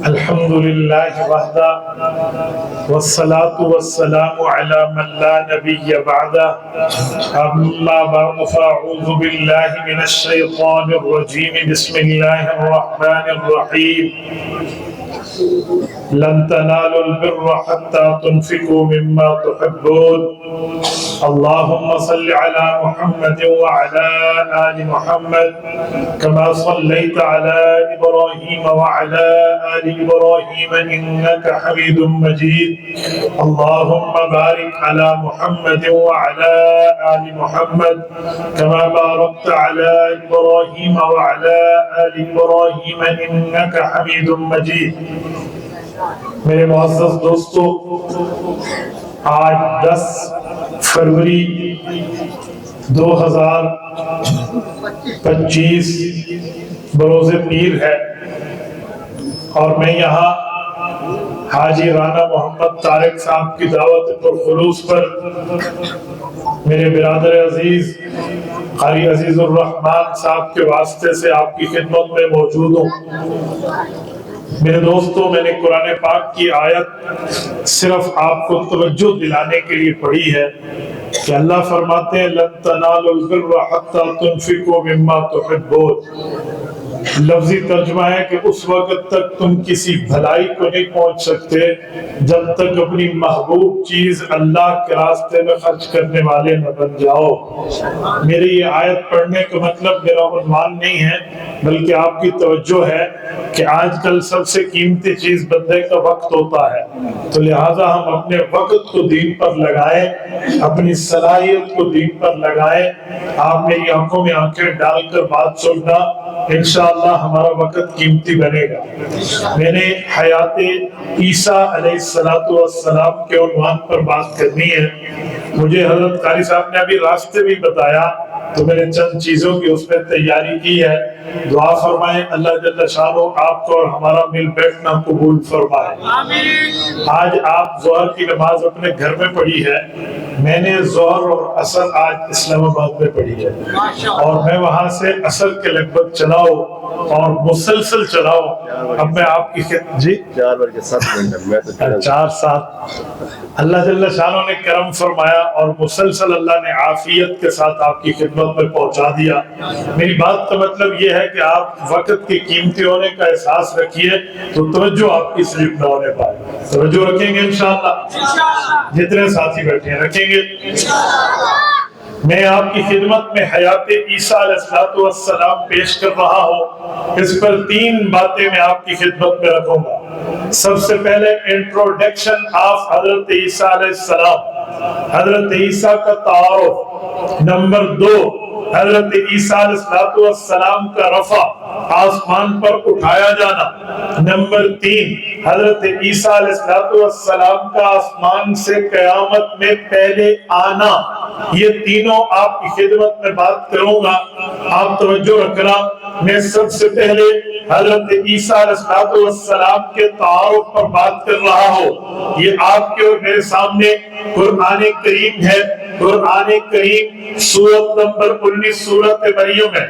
الحمد لله وحده والصلاة والسلام على من لا نبي بعده أما بعد فأعوذ بالله من الشيطان الرجيم بسم الله الرحمن الرحيم لن تنالوا البر حتى تنفقوا مما تحبون اللهم صل على محمد وعلى آل محمد كما صليت على إبراهيم وعلى آل إبراهيم إنك حميد مجيد اللهم بارك على محمد وعلى آل محمد كما باركت على إبراهيم وعلى آل إبراهيم إنك حميد مجيد. میرے معزز دوستو، آج 10 فروری 2025 بروز پیر ہے اور میں یہاں حاجی رانا محمد طارق صاحب کی دعوت پر خلوص پر میرے برادر عزیز قاری عزیز الرحمن صاحب کے واسطے سے آپ کی خدمت میں موجود ہوں. میرے دوستو، میں نے قرآن پاک کی آیت صرف آپ کو توجہ دلانے کے لیے پڑھی ہے کہ اللہ فرماتے ہیں لن تنالوا البر حتى تنفقوا مما تحبون. لفظی ترجمہ ہے کہ اس وقت تک تم کسی بھلائی کو نہیں پہنچ سکتے جب تک اپنی محبوب چیز اللہ کے راستے میں خرچ کرنے والے نہ بن جاؤ. میری یہ آیت پڑھنے کا مطلب میرا عنوان نہیں ہے، بلکہ آپ کی توجہ ہے کہ آج کل سب سے قیمتی چیز بندے کا وقت ہوتا ہے، تو لہٰذا ہم اپنے وقت کو دین پر لگائیں، اپنی صلاحیت کو دین پر لگائیں. آپ میری آنکھوں میں آنکھیں ڈال کر بات سننا، انشاءاللہ ہمارا وقت قیمتی بنے گا. میں نے حیات عیسیٰ علیہ السلام کے عنوان پر بات کرنی ہے. مجھے حضرت قاری صاحب نے ابھی راستے بھی بتایا تو میں نے چند چیزوں کی اس میں تیاری کی ہے. دعا فرمائیں اللہ جل شانہ آپ کو اور ہمارا مل بیٹھنا قبول فرمائے. آج آپ ظہر کی نماز اپنے گھر میں پڑھی ہے، میں نے ظہر اور عصر آج اسلام آباد میں پڑھی ہے اور میں وہاں سے عصر کے لگ بھگ چلاؤ اور مسلسل چلاؤ. اب میں آپ کی جی 4-7 اللہ جل شانہ نے کرم فرمایا اور مسلسل اللہ نے عافیت کے ساتھ آپ کی خدمت میں پہنچا دیا. میری بات کا مطلب یہ ہے کہ آپ وقت کی قیمتی ہونے کا احساس رکھیے تو توجہ آپ کی سلپ نہ ہونے پائے. توجہ رکھیں گے انشاءاللہ؟ جتنے ساتھی بیٹھے ہیں رکھیں گے. میں آپ کی خدمت میں حیات عیسیٰ علیہ السلام پیش کر رہا ہوں. اس پر 3 باتیں میں آپ کی خدمت میں رکھوں گا. سب سے پہلے انٹروڈکشن آف حضرت عیسیٰ علیہ السلام، حضرت عیسیٰ کا تعارف. نمبر 2 حضرت عیسیٰ علیہ السلام کا رفع، آسمان پر اٹھایا جانا. نمبر 3 حضرت عیسیٰ علیہ السلام کا آسمان سے قیامت میں پہلے آنا. یہ تینوں آپ کی خدمت میں بات کروں گا، آپ توجہ رکھنا. میں سب سے پہلے حضرت عیسیٰ علیہ السلام کے تعارف پر بات کر رہا ہوں. یہ آپ کے اور میرے سامنے قرآن کریم ہے. قرآن کریم سورت نمبر 19 سورت مریم ہے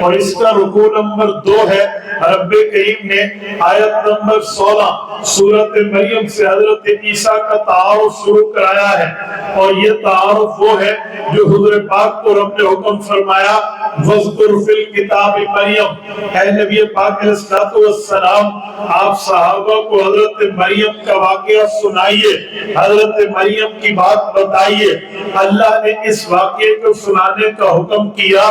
اور اس کا رکوع نمبر 2 ہے. رب کریم نے آیت نمبر 16 سورت مریم سے حضرت عیسیٰ کا تعارف شروع کرایا ہے اور یہ تعارف وہ ہے جو حضور پاک کو رب نے حکم فرمایا وَذْكُرْ فِي الْكِتَابِ مریم. اے نبی پاک علیہ السلام، آپ صحابہ کو حضرت مریم کا واقعہ سنائیے، حضرت مریم کی بات بتائیے. اللہ نے اس واقعے کو سنانے کا حکم کیا،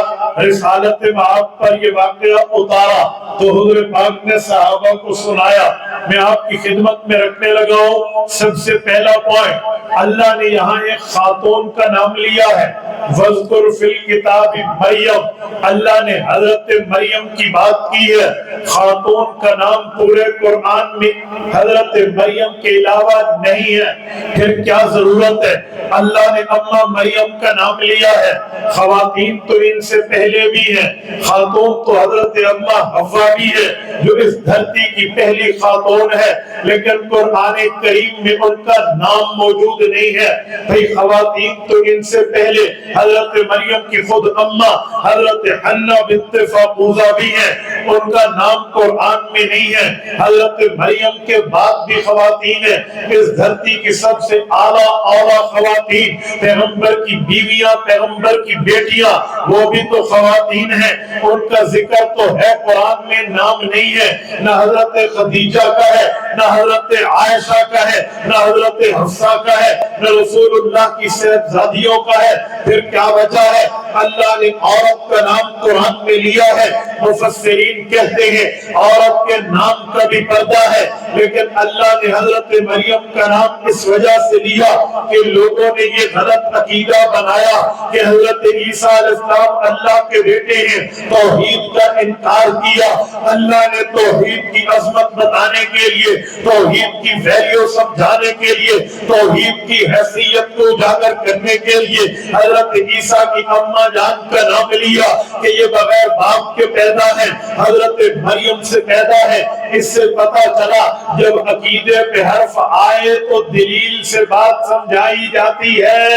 رسالت میں آپ پر یہ واقعہ اتارا تو حضور پاک نے صحابہ کو سنایا. میں آپ کی خدمت میں رکھنے لگا ہوں. سب سے پہلا پوائنٹ، اللہ نے یہاں ایک خاتون کا نام لیا ہے. وَذْكُرْ فِي الْكِتَابِ مریم، اللہ نے حضرت مریم کی بات کی ہے. خاتون کا نام پورے قرآن میں حضرت مریم کے علاوہ نہیں ہے. پھر کیا ضرورت ہے؟ اللہ نے اماں مریم کا نام لیا ہے. خواتین تو ان سے پہلے بھی ہیں، خاتون تو حضرت اماں حوا بھی ہے جو اس دھرتی کی پہلی خاتون ہے، لیکن قرآن کریم میں ان کا نام موجود نہیں ہے. بھئی خواتین تو ان سے پہلے حضرت مریم کی خود اماں حضرت حنہ بنت فاقوزہ بھی ہیں، ان کا نام قرآن میں نہیں ہے۔ حضرت مریم کے بعد بھی خواتین ہیں، اس دھرتی کی سب سے اعلیٰ خواتین، پیغمبر کی بیویاں، پیغمبر کی بیٹیاں، وہ بھی تو خواتین ہیں، ان کا ذکر تو ہے قرآن میں، نام نہیں ہے۔ نہ حضرت خدیجہ کا ہے، نہ حضرت عائشہ کا ہے، نہ حضرت حفصہ کا ہے، نہ رسول اللہ کی صاحبزادیوں کا ہے۔ پھر کیا وجہ ہے؟ اللہ نے عورت کا نام قرآن میں لیا ہے۔ مفسرین کہتے ہیں عورت کے نام کا بھی پردہ ہے، لیکن اللہ نے حضرت مریم کا نام اس وجہ سے لیا کہ لوگوں نے یہ غلط عقیدہ بنایا کہ حضرت عیسیٰ علیہ السلام اللہ کے بیٹے ہیں، توحید کا انکار کیا۔ اللہ نے توحید کی عظمت بتانے کے لیے، توحید کی ویلیو سمجھانے کے لیے، توحید کی حیثیت کو اجاگر کرنے کے لیے حضرت عیسیٰ کی اماں جان کا نام لیا کہ یہ بغیر باپ کے پیدا ہے، حضرت مریم سے پیدا ہے۔ اس سے پتہ چلا جب عقیدے پہ حرف آئے تو دلیل سے بات سمجھائی جاتی ہے،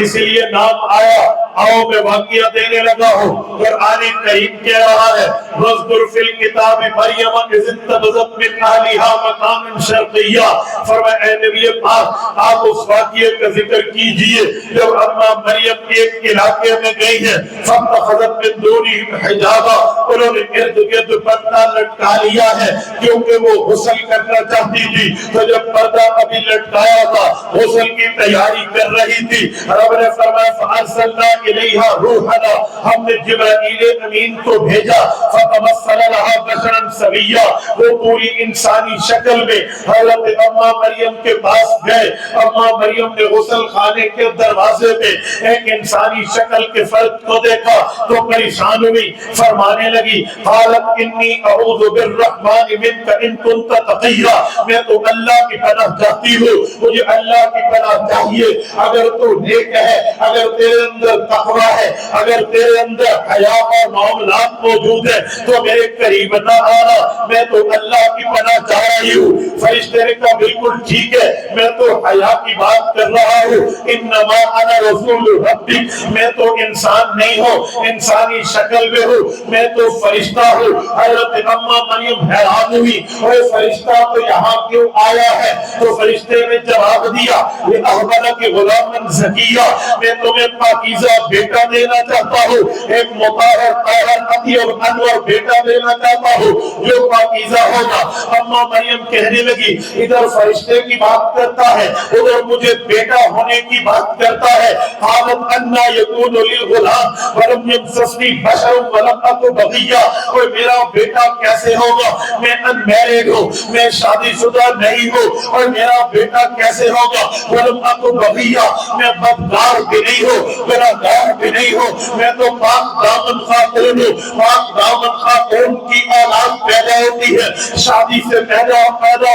اس لیے نام آیا۔ آؤ میں واقعہ دینے لگا ہوں، قرآن کریم کہہ رہا ہے وَاذْكُرْ فِي الْكِتَابِ مَرْيَمَ إِذِ انتبذت مِنْ أَهْلِهَا مَكَانًا شَرْقِيًّا۔ فرمایا اے نبی پاک آپ اس واقعے کا ذکر کیجئے جب اماں مریم ایک علاقے میں گئی ہیں، فَاتَّخَذَتْ مِن دُونِهِمْ حِجَابًا، انہوں نے ارد گرد پردہ لٹکا لیا ہے کیونکہ وہ غسل کرنا چاہتی تھی۔ تو جب پردہ ابھی لٹکایا تھا غسل کی تیاری کر رہی تھی، رب نے فرمایا فَأَرْسَلْنَا إِلَيْهَا رُوحَنَا، ہم نے جبرائیل امین کو بھیجا، فَتَمَثَّلَ لَهَا بَشَرًا سَوِيًّا، وہ پوری انسانی شکل میں حضرت اماں مریم کے پاس گئے۔ اماں مریم نے غسل خانے کے دروازے پہ ایک انسانی شکل کے فرد کو دیکھا تو پریشان ہوئی، فرمانے لگی قالت انی اعوذ بالرحمن منک ان کنت تقیا، میں تو اللہ کی پناہ چاہتی ہوں، مجھے اللہ کی پناہ چاہیے، اگر تو نیک ہے، اگر تیرے اندر تقوی ہے، اگر تیرے اندر حیا اور معاملات موجود ہیں تو میرے قریب نہ آنا، میں تو اللہ کی پناہ چاہ رہی ہوں۔ فرشتے نے کہا بالکل ٹھیک ہے، میں تو حیا کی بات کر رہا ہوں، انما انا رسول ربک، میں تو انسان نہیں ہوں، انسانی شکل میں ہوں، میں تو فرشتہ ہوں۔ حضرت اماں مریم حیران ہوئی، اور فرشتہ تو یہاں کیوں آیا ہے؟ تو فرشتے نے جواب دیا لِأَحْبَلَكِ غُلَامًا زَكِيًّا، میں تمہیں پاکیزہ بیٹا دینا چاہتا ہوں، ایک مطہر طاہر اطیب انور بیٹا دینا چاہتا ہوں جو پاکیزہ ہوگا۔ اماں مریم کہنے لگی ادھر فرشتے کی بات کرتا ہے، ادھر مجھے بیٹا ہونے کی بات کرتا ہے۔ قالت انا یکون لی الغلام ولم یمسسنی بشر ولم اک بغیا، اور میرا بیٹا کیسے ہوگا؟ میں انمیرڈ ہوں، میں شادی شدہ نہیں ہوں، اور میرا بیٹا کیسے ہوگا؟ ولم اک بغیا، میں بدکار بھی نہیں ہوں، گناہگار بھی نہیں ہوں، میں تو پاک دامن خاتون ہوں۔ پاک دامن خاتون کی اولاد پیدا ہوتی ہے، شادی سے پیدا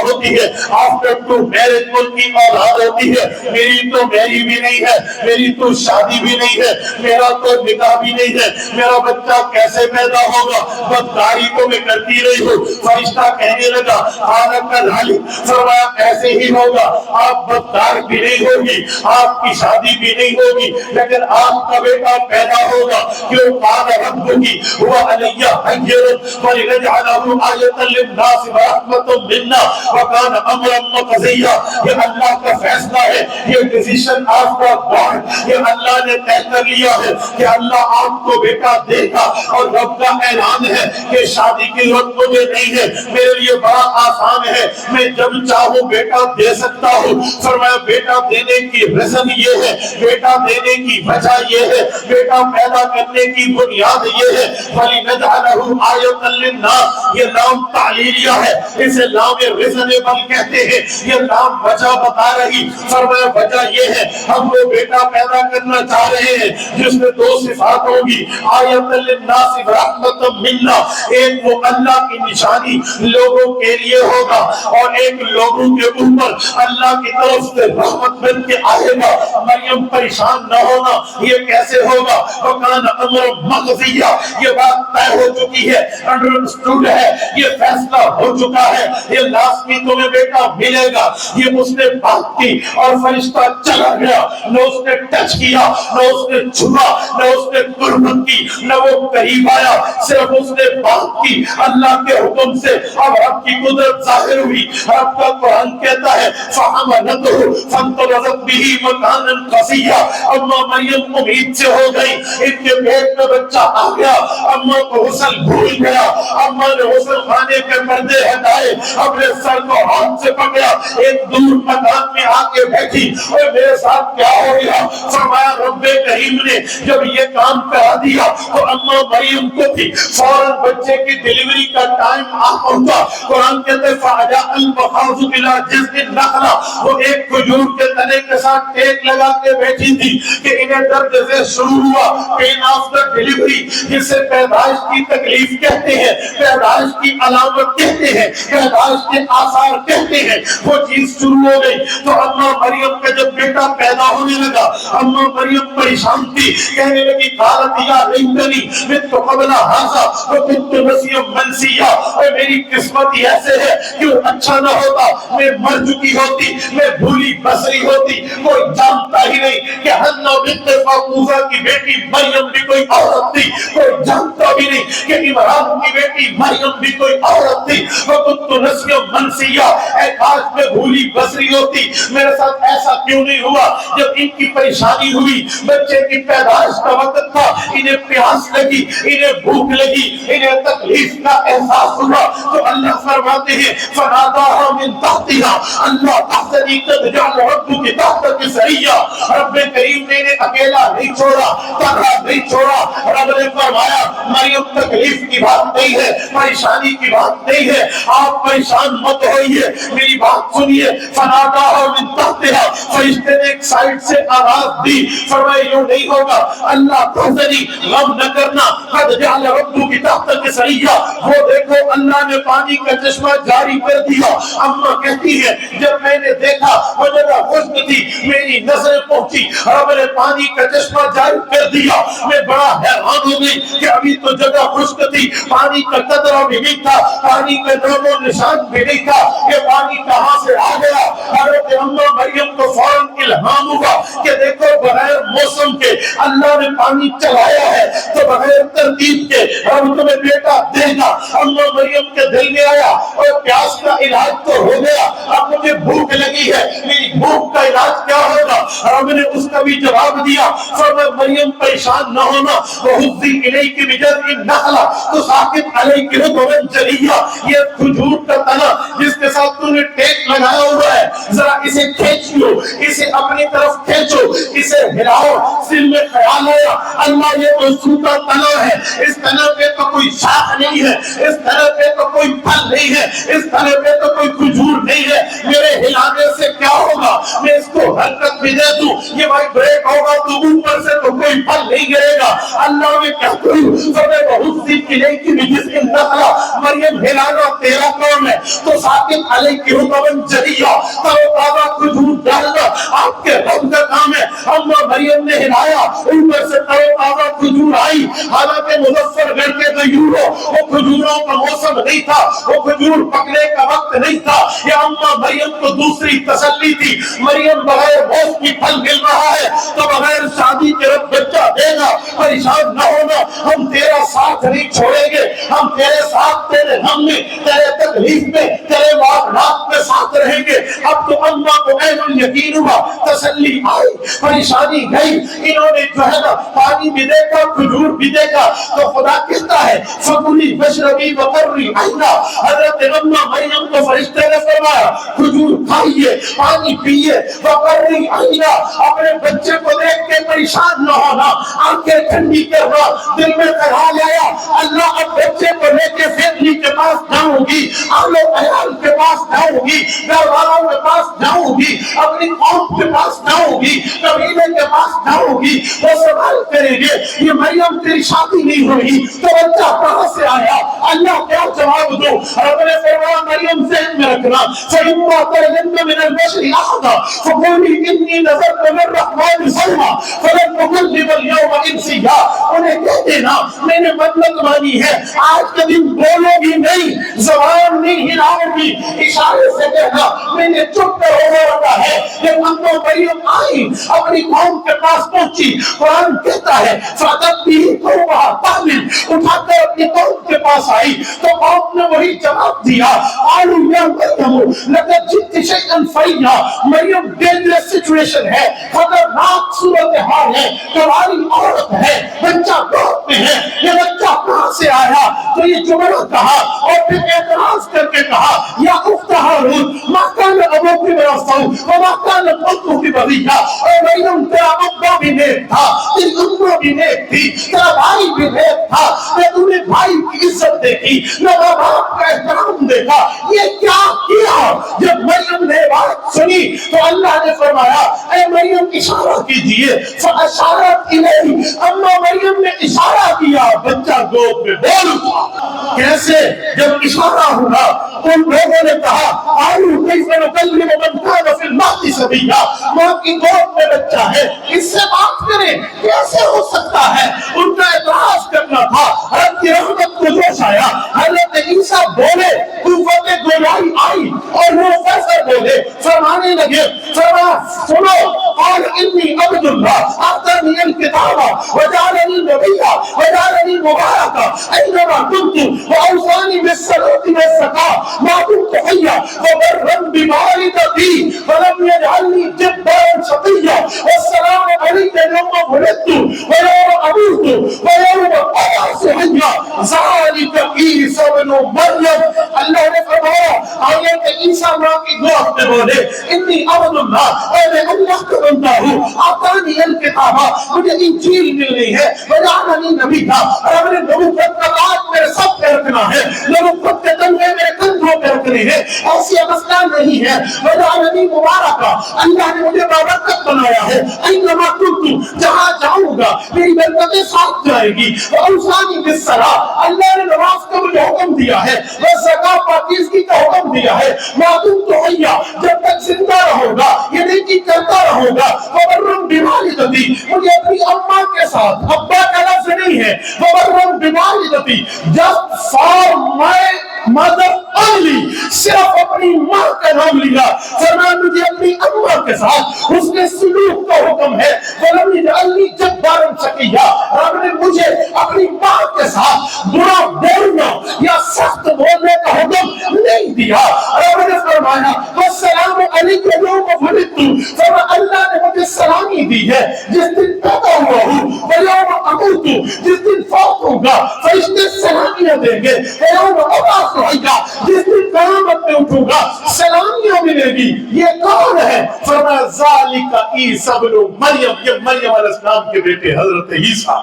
ہوتی ہے، آفٹر ٹو میرج ان کی اولاد ہوتی ہے۔ میری تو میری بھی نہیں ہے، میری تو شادی بھی نہیں ہے، میرا تو نکاح بھی نہیں ہے، میرا بچہ کیسے پیدا ہوگا؟ بدکاری تو میں کرتی رہی ہوں۔ فرشتہ کہنے لگا حالت کا ڈھالی، فرمایا ایسے ہی ہوگا، آپ بدکار بھی نہیں ہوگی، آپ کی شادی بھی نہیں ہوگی، لیکن آپ کا بیٹا پیدا ہوگا۔ کیوں؟ قال ربکی هو علی حجر ولنجعله آیۃ للناس ورحمۃ منا وکان امرا مقضیا، یہ اللہ کا فیصلہ ہے، یہ ڈیسیژن آف دا گاڈ، یہ اللہ نے طے کر لیا ہے کہ اللہ آپ کو بیٹا دے گا، اور رب کا اعلان ہے کہ شادی کی ضرورت مجھے نہیں ہے، میرے لیے بڑا آسان ہے، میں جب چاہوں بیٹا دے سکتا ہوں۔ فرمایا بیٹا دینے کی ریزن یہ ہے، بیٹا دینے کی وجہ یہ ہے، بیٹا پیدا کرنے کی بنیاد یہ ہے وَلِنَجْعَلَهُ آیَةً لِلنَّاسِ، یہ نام تعلیلیہ ہے، اسے نام ریزنیبل کہتے ہیں، یہ نام وجہ بتا رہی۔ فرمایا وجہ یہ ہے ہم وہ بیٹا پیدا کرنا چاہ رہے ہیں جس میں دو صفات ہوگی، آیۃ للناس ورحمۃ منا، ایک وہ اللہ کی نشانی لوگوں کے لیے ہوگا، اور ایک لوگوں کے اوپر اللہ کی طرف سے رحمت بن کے آئے گا۔ مریم پریشان نہ ہونا، یہ کیسے ہوگا؟ وَكَانَ أَمْرًا مَقْضِيًّا، یہ بات طے ہو چکی ہے، انڈرسٹوڈ ہے، یہ فیصلہ ہو چکا ہے، یہ لازمی تمہیں بیٹا ملے گا. یہ اس نے بات کی اور فرشتہ چلا گیا. نہ اس نے ٹچ کیا, نہ اس نے چھوا, نہ اس نے قربت کی, نہ وہ قریب آیا. صرف اس نے بات کی اللہ کے حکم سے. اب رب کی قدرت ظاہر ہوئی. رب کا قرآن کہتا ہے فَحَمَلَتْهُ فَانْتَبَذَتْ بِهِ مَكَانًا قَصِيًّا. اما مریم امید سے ہو گئی, ان کے پیٹ میں بچہ آ گیا. اما کو غسل بھول گیا. اما نے غسل خانے کے پردے ہٹائے, اپنے سر کو ہاتھ سے پکڑا, ایک دور مکان میں آ کے بیٹھی. اور میرے ساتھ کیا ہو گیا؟ فرمایا رب کریم نے جب یہ کام کرا دیا تو اما مریم کو بھی فوراً بچے کی ڈیلیوری کا ٹائم آ پہنچا. قرآن کہتے ہیں فَأَجَاءَ الْمَخَاضُ إِلَىٰ جِذْعِ النَّخْلَةِ. وہ ایک کھجور کے تنے کے ساتھ ٹیک لگا کے بیٹھی تھی کہ انہیں درد سے شروع ہوا. پین آفٹر ڈیلیوری, جسے پیدائش کی تکلیف کہتے ہیں, پیدائش کی علامت کہتے ہیں, پیدائش کے آثار کہتے ہیں, وہ چیز شروع ہو گئی. تو اما مریم کا جب بیٹا پیدا ہونے لگا, اما مریم پریشان تھی. کہنے لگی قالت یا لیتنی مت قبل ھذا وکنت نسیا منسیا. اور میری قسمت ہی ایسے ہے کہ اچھا نہ ہوتا میں مر چکی ہوتی, میں بھولی بسری ہوتی. کوئی جانتا ہی نہیں کہ حنا بنت فاطمہ کی بیٹی مریم بھی کوئی عورت تھی. کوئی جانتا بھی نہیں کہ عمران کی بیٹی مریم بھی کوئی عورت تھی. وکنت نسیا منسیا. اے کاش میں بھولی بسری ہوتی. میرے ساتھ ایسا کیوں نہیں ہوا؟ جب ان کی پریشانی ہوئی, بچے کی پیدائش کا وقت تھا, انہیں پیاس لگی, انہیں بھوک لگی, انہیں تکلیف کا احساس ہوا, تو اللہ فرماتے ہیں فَنَادَاهَا مِن تَحْتِهَا أَلَّا تَحْزَنِي قَدْ جَعَلَ رَبُّكِ تَحْتَكِ سَرِيًّا. رب کریم نے انہیں اکیلا نہیں چھوڑا, تنہا نہیں چھوڑا. رب نے فرمایا مریم تکلیف کی بات نہیں ہے, پریشانی کی بات نہیں ہے, آپ پریشان مت ہوئیے, میری بات سنیے. فَنَادَاهَا مِن تَحْتِهَا. فرشتے نے ایک سائڈ سے آواز دی, فرمایا یوں نہیں ہوگا, اللہ تحزنی, غم نہ کرنا, قد جعل ربک تحتک سریا. وہ دیکھو اللہ نے پانی کا چشمہ جاری کر دیا. اما کہتی ہے جب میں نے دیکھا وہ جگہ خشک تھی, میری نظر پہنچی, رب نے پانی کا چشمہ جاری کر دیا. میں بڑا حیران ہو گئی کہ ابھی تو جگہ خشک تھی, پانی کا قطرہ بھی نہیں تھا, پانی کا نام و نشان بھی نہیں تھا. یہ پانی کہاں سے آ گیا؟ حضرت اما مریم کو فوراً الہام ہوا کہ دیکھو بغیر موسم کے اللہ نے پانی چلایا ہے, تو بغیر ترتیب کے رب تمہیں بیٹا دے گا. اما مریم کے دل میں آیا اور پیاس کا علاج تو ہو گیا, اب مجھے بھوک لگی ہے, میری بھوک کا علاج کیا ہوگا؟ رب نے اس کا بھی جواب دیا. فرمایا مریم پریشان نہ ہونا, وَهُزِّي إِلَيْكِ بِجَذْعِ النَّخْلَةِ تُسَاقِطْ عَلَيْكِ رُطَبًا جَنِيًّا. یہ کھجور کا تنا جس کے ساتھ تم نے ٹیک لگایا ہوا ہے, ذرا اسے کھینچ لو, اسے اپنی طرف کھینچو, اسے ہلاؤ. دل میں خیال آیا اللہ یہ تو سوکھا تنا ہے, اس تنے پہ تو کوئی شاخ نہیں ہے, اس تنے پہ تو کوئی پھل نہیں ہے, اس تنے پہ تو کوئی کھجور نہیں ہے, میرے ہلانے سے کیا ہوگا؟ میں اس کو حرکت بھی دے دوں, یہ وائبریٹ ہوگا تو اوپر سے تو کوئی پھل نہیں گرے گا. اللہ میں کیا کروں؟ فَبَهُزِّي إِلَيْكِ بِجِذْعِ النَّخْلَةِ. مریم ہلانا تیرا کام ہے, تو ساکن علیہ رطبًا جنیًّا, ترو تازہ کھجور ڈالنا آپ کے رب کا کام ہے. اما مریم نے ہلایا, اوپر سے ترو تازہ کھجور آئی. حالانکہ مظفر گڑھ کے غیوروں, وہ کھجوروں کا موسم نہیں تھا, وہ کھجور پکنے کا وقت نہیں تھا. یہ اما مریم کو دوسری تسلی تھی, مریم بغیر موت کی پھل مل رہا ہے تو بغیر شادی کے رب بچہ دے گا. پریشان نہ ہونا, ہم تیرا ساتھ نہیں چھوڑیں گے, ہم تیرے ساتھ, تیرے غم میں, تیرے تکلیف میں, تیرے معاملات میں ساتھ رہیں گے. اب تو اما کو عین الیقین ہوا, تسلی آئی, پریشانی گئی. انہوں نے جو ہے نا پانی بھی دیکھا, کھجور بھی دیکھا, تو خدا کہتا ہے فَكُلِي وَاشْرَبِي وَقَرِّي عَيْنًا. حضرت اما مریم کو فرشتے نے فرمایا کھجور کھائیے, پانی پیئے, وَقَرِّي عَيْنًا. اپنے بچے کو دیکھ کے پریشان نہ ہونا, آنکھیں ٹھنڈی کرنا. دل میں خیال آیا اللہ اب بچے کو لے کے فیملی کے پاس جاؤں گی, اہل و عیال کے پاس جاؤں گی, گھر والوں کے پاس جاؤں گی, اپنی قوم کے پاس جاؤں گی, قبیلے کے پاس جاؤں گی, وہ سوال کریں گے یہ مریم تیری شادی نہیں ہوئی تو بچہ کہاں سے آیا؟ اللہ کیا جواب دو؟ رب نے فرمایا مریم ذہن میں رکھ رکھنا فَإِمَّا تَرَيَنَّ مِنَ الْبَشَرِ أَحَدًا فَقُولِي إِنِّي نَذَرْتُ لِلرَّحْمَنِ صَوْمًا فَلَنْ أُكَلِّمَ الْيَوْمَ إِنسِيًّا. انہیں کہہ دینا میں نے مطلب مانی ہے آج کے دن بولو گی نہیں, زبان نہیں ہلاؤ گی, اشارے سے کہنا میں نے چپ کر ہو رکھا ہے. جب اماں مریم آئی اپنی قوم کے پاس پہنچی, قرآن کہتا ہے فَأَتَتْ بِهِ قَوْمَهَا تَحْمِلُهُ, اٹھا کر اپنی قوم کے پاس آئی تو قوم نے وہی جواب دیا قالوا يا مريم لقد جئت شيئا فريا. مریم ڈینجرس سچویشن ہے, خطرناک صورتحال ہے, کماری عورت ہے, بچہ گود میں ہے, یہ بچہ کہاں سے آیا؟ تو یہ جملہ کہا اور پھر اعتراض کر کے کہا یا اخت ہارون ما كان ابوك امرأ سوء وما كانت امك بغيا. اے مریم تیرا ابا بھی نیک تھا, تیری اماں بھی نیک تھی, تیرا بھائی بھی نیک تھا, میں تم نے بھائی کی عزت دیکھی, نہ ماں باپ کا احترام دیکھا, یہ کیا کیا؟ جب مریم نے بات سنی تو اللہ نے فرمایا اے مریم اشارہ کیجئے فاشارت الیہ. اما مریم نے اشارہ کیا, بچہ گود میں بول اٹھا. کیسے؟ جب اشارہ ہوا ان لوگوں نے کہا قالوا کیف نکلم من کان فی المہد صبیا, ماں کی گود میں بچہ ہے, اس سے بات کریں کیسے ہو سکتا ہے؟ ان کا اعتراض کرنا تھا. حضرت کی رحمت کو جوش آیا, حضرت عیسیٰ بولے, قوت گویائی آئی اور وہ فیصل بولے, فرمانے لگے سنو قال انی عبد اللہ آتانی الکتاب وجعلنی نبیا وجعلنی مبارکا اینما کنت واوصانی بالصلاۃ والزکاۃ ما دمت حیا وبرا بوالدتی ولم یجعلنی جبارا شقیا والسلام علی یوم ولدت ویوم اموت ویوم ابعث حیا ذلک عیسی ابن مریم. اللہ نے فرمایا آیت عیسیٰ ماں کی گود میں بولے انی عبد اللہ, اور میں اللہ کا بندہ ہوں, آتانی الکتاب, مجھے انجیل ملنی ہے, وجعلنی نبیا, اور اپنے نبوت کا تاج میرے سب پہ رکھنا ہے, نبوت کے تمغے میرے کندھوں پہ رکھنے ہیں, ایسی مسئلہ نہیں ہے. وجعلنی مبارکا, اللہ نے مجھے بابرکت بنایا ہے, اینما کنت, جہاں جاؤں گا میری برکتیں ساتھ جائے گی. واوصانی بالصلاۃ, اللہ نے نماز کا مجھے حکم دیا ہے, والزکاۃ, پاکیزگی کا حکم دیا ہے. ما دمت حیا, جب تک زندہ رہوں گا یہ نیکی کرتا رہوں گا. وبرا بوالدتی, مجھے اپنی اماں کے ساتھ, ابا کا لفظ نہیں ہے, وبرا بوالدتی, just for my mother only, صرف اپنی ماں کا نام لیا. فرمایا مجھے اپنی اماں کے ساتھ حسن سلوک کا حکم ہے. ولم یجعلنی جبارا شقیا, رب نے مجھے اپنی ماں کے ساتھ برا بولنا یا سخت بولنے کا حکم نہیں دیا. رب نے فرمایا والسلام علیک یوم ولدت, فرمایا اللہ نے مجھے سلامی دی ہے جس دن پیدا ہوا ہوں, ویوم اموت, جس دن فوت ہوں گا فرشتے سلامیاں دیں گے, ویوم ابعث حیا, جس دن قیامت میں اٹھوں گا سلامیاں ملے گی. یہ کون ہے؟ فرمایا ذالک عیسی ابن مریم, یہ مریم علیہ السلام کے بیٹے حضرت عیسیٰ.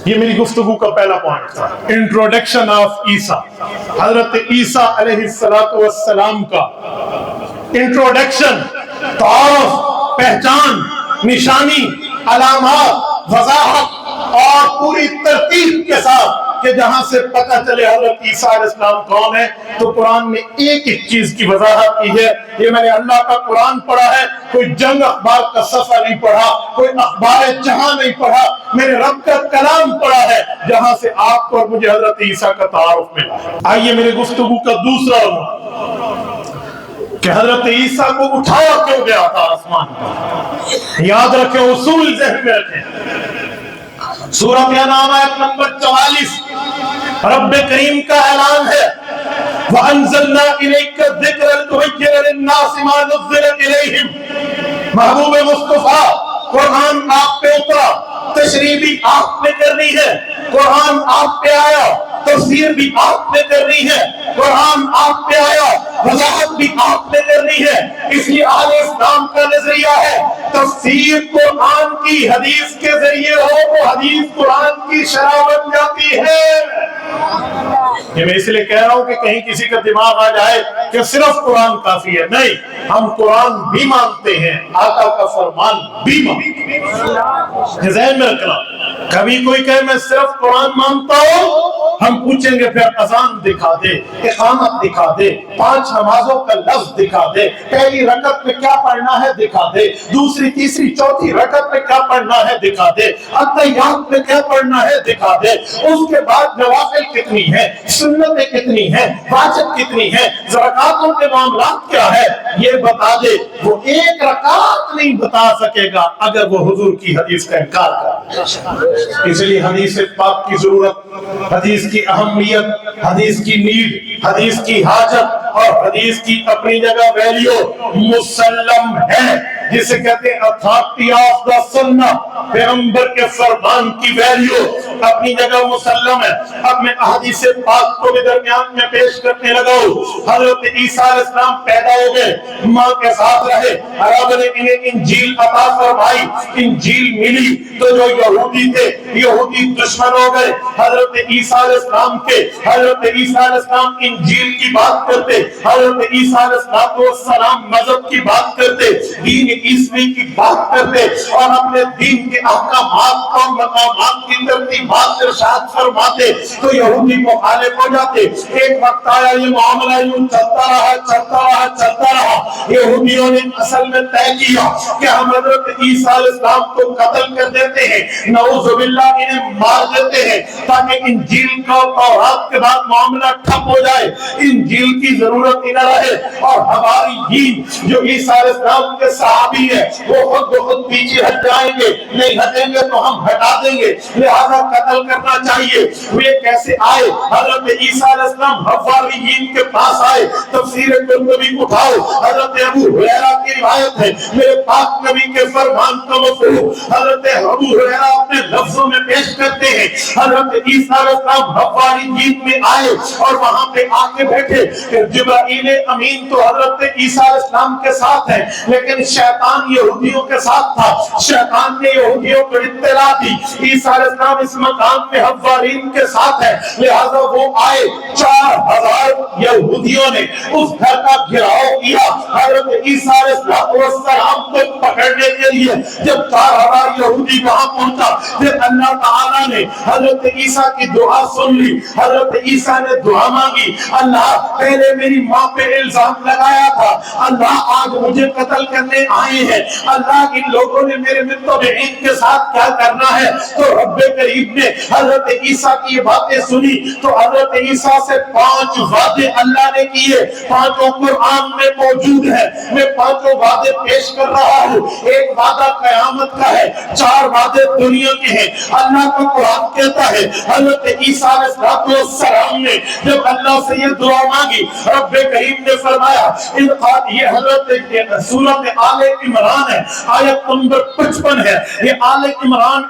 یہ میری گفتگو کا پہلا پوائنٹ تھا, انٹروڈکشن آف عیسیٰ, حضرت عیسیٰ علیہ السلام کا انٹروڈکشن, تعارف, پہچان, نشانی, علامات, وضاحت اور پوری ترتیب کے ساتھ کہ جہاں سے پتہ چلے حضرت عیسیٰ علیہ السلام کون ہے. تو قرآن نے ایک ایک چیز کی وضاحت کی ہے. یہ میں نے اللہ کا قرآن پڑھا ہے, کوئی جنگ اخبار کا صفحہ نہیں پڑھا, کوئی اخبار جہاں نہیں پڑھا, میں نے رب کا کلام پڑھا ہے جہاں سے آپ کو اور مجھے حضرت عیسیٰ کا تعارف ملا. آئیے میرے گفتگو کا دوسرا عنوان کہ حضرت عیسیٰ کو اٹھایا کیوں گیا تھا آسمان پر. یاد رکھیں, اصول ذہن میں رکھیں. سورۃ انعام آیت نمبر 44, رب کریم کا اعلان ہے وَأَنزَلْنَا إِلَيْكَ الذِّكْرَ لِتُبَيِّنَ لِلنَّاسِ مَا نُزِّلَ إِلَيْهِمْ. محبوب مصطفیٰ, قرآن آپ پہ اترا, تشریح بھی آپ نے کرنی ہے, قرآن آپ پہ آیا, تفسیر بھی آپ نے کرنی ہے, قرآن آپ پہ آیا, وضاحت بھی آپ نے کرنی ہے. اس لیے اہل اسلام کا نظریہ ہے تفسیر قرآن کی حدیث کے ذریعے ہو تو حدیث قرآن کی شرح بن جاتی ہے. یہ میں اس لیے کہہ رہا ہوں کہ کہیں کسی کا دماغ آ جائے کہ صرف قرآن کافی ہے. نہیں, ہم قرآن بھی مانتے ہیں, آقا کا فرمان بھی مانتے ہیں. ذہن میں رکھنا, کبھی کوئی کہے میں صرف قرآن مانتا ہوں ہم پوچھیں گے پھر اذان دکھا دے، اقامت دکھا دے، 5 نمازوں کا لفظ دکھا دے، پہلی رکعت میں کیا پڑھنا ہے دکھا دے، دوسری تیسری چوتھی رکعت میں کیا پڑھنا ہے دکھا دے، اتحیات میں کیا پڑھنا ہے دکھا دے، اس کے بعد نوافل کتنی ہیں، سنتیں کتنی ہیں، واجب کتنی ہیں، زکاتوں کے معاملات کیا ہے، یہ بتا دے۔ وہ ایک رکعت نہیں بتا سکے گا اگر وہ حضور کی حدیث کا انکار کرے۔ اس لیے حدیث پاک کی ضرورت، حدیث کی اہمیت، حدیث کی نیڈ، حدیث کی حاجت اور حدیث کی اپنی جگہ ویلیو مسلم ہے، جسے کہتے ہیں اتھارٹی آف دا سنہ، پیغمبر کے فرمان کی ویلیو اپنی جگہ مسلم ہے۔ اب میں احادیث پاک کو بھی درمیان میں پیش کرنے لگا ہوں۔ حضرت عیسیٰ علیہ السلام پیدا ہو گئے، ماں کے ساتھ رہے، رب نے انہیں انجیل عطا فرمائی، انجیل ملی تو جو یہودی تھے یہودی دشمن ہو گئے حضرت عیسیٰ علیہ السلام کے۔ حضرت عیسیٰ علیہ السلام انجیل کی بات کرتے، حضرت عیسیٰ علیہ السلام مذہب کی بات کرتے، دین عیسوی کی بات کرتے اور اپنے دین کے احکامات اور مقامات کی ترتیبات ارشاد فرماتے تو یہودی مخالف ہو جاتے۔ ایک وقت آیا یہ معاملہ یوں چلتا رہا۔ یہودیوں نے اصل میں طے کیا کہ ہم حضرت عیسیٰ علیہ السلام کو قتل کر دیتے ہیں، نعوذ باللہ انہیں مار دیتے ہیں تاکہ انجیل کا تورات کے بعد معاملہ ٹھپ ہو جائے، انجیل کی ضرورت ہی نہ رہے، اور ہماری دین جو عیسیٰ علیہ السلام کے صحابی ہے وہ خود بخود پیچھے ہٹ جائیں گے، نہیں ہٹیں گے تو ہم ہٹا دیں گے، لہذا قتل کرنا چاہیے۔ وہ کیسے آئے؟ حضرت عیسیٰ علیہ السلام حواریین کے پاس آئے۔ تفسیر قرطبی اٹھاؤ، حضرت ابو ہریرہ کی روایت ہے، میرے پاک نبی کے فرمان کا مفہوم حضرت ابو ہریرہ اپنے لفظوں میں پیش کرتے ہیں۔ حضرت عیسیٰ علیہ السلام حواریین میں آئے اور وہاں پہ آ کے بیٹھے۔ جبرائیل امین تو حضرت عیسیٰ علیہ السلام کے ساتھ ہے، لیکن شیطان یہودیوں کے ساتھ تھا۔ شیطان نے یہودیوں کو اطلاع دی عیسیٰ علیہ السلام اس مقام میں حوارین کے ساتھ ہے، لہذا وہ آئے۔ 4000 یہودیوں نے اس گھر کا گھراؤ کیا حضرت عیسیٰ علیہ السلام کو پکڑنے کے لیے۔ جب 4000 یہودی وہاں پہنچا، پھر اللہ تعالیٰ نے حضرت عیسیٰ کی دعا سن لی۔ حضرت عیسیٰ نے دعا مانگی، اللہ پہلے میری ماں پہ الزام لگایا تھا، اللہ آج مجھے قتل کرنے آئے ہیں، اللہ ان لوگوں نے میرے متبعین کے ساتھ کیا کرنا ہے۔ تو رب کریم نے حضرت عیسیٰ کی یہ باتیں سنی تو حضرت عیسیٰ سے 5 وعدے اللہ نے کیے، 5 قرآن میں موجود ہے۔ میں 5 وعدے پیش کر رہا ہوں۔ ایک وعدہ قیامت کا ہے، 4 وعدے دنیا کے ہیں۔ اللہ کا قرآن کہتا ہے حضرت عیسیٰ علیہ السلام نے جب اللہ سے یہ دعا مانگی، رب کریم نے فرمایا، یہ حضرت سورۃ آل عمران ہے، آیت نمبر 55 ہے۔ یہ آل عمران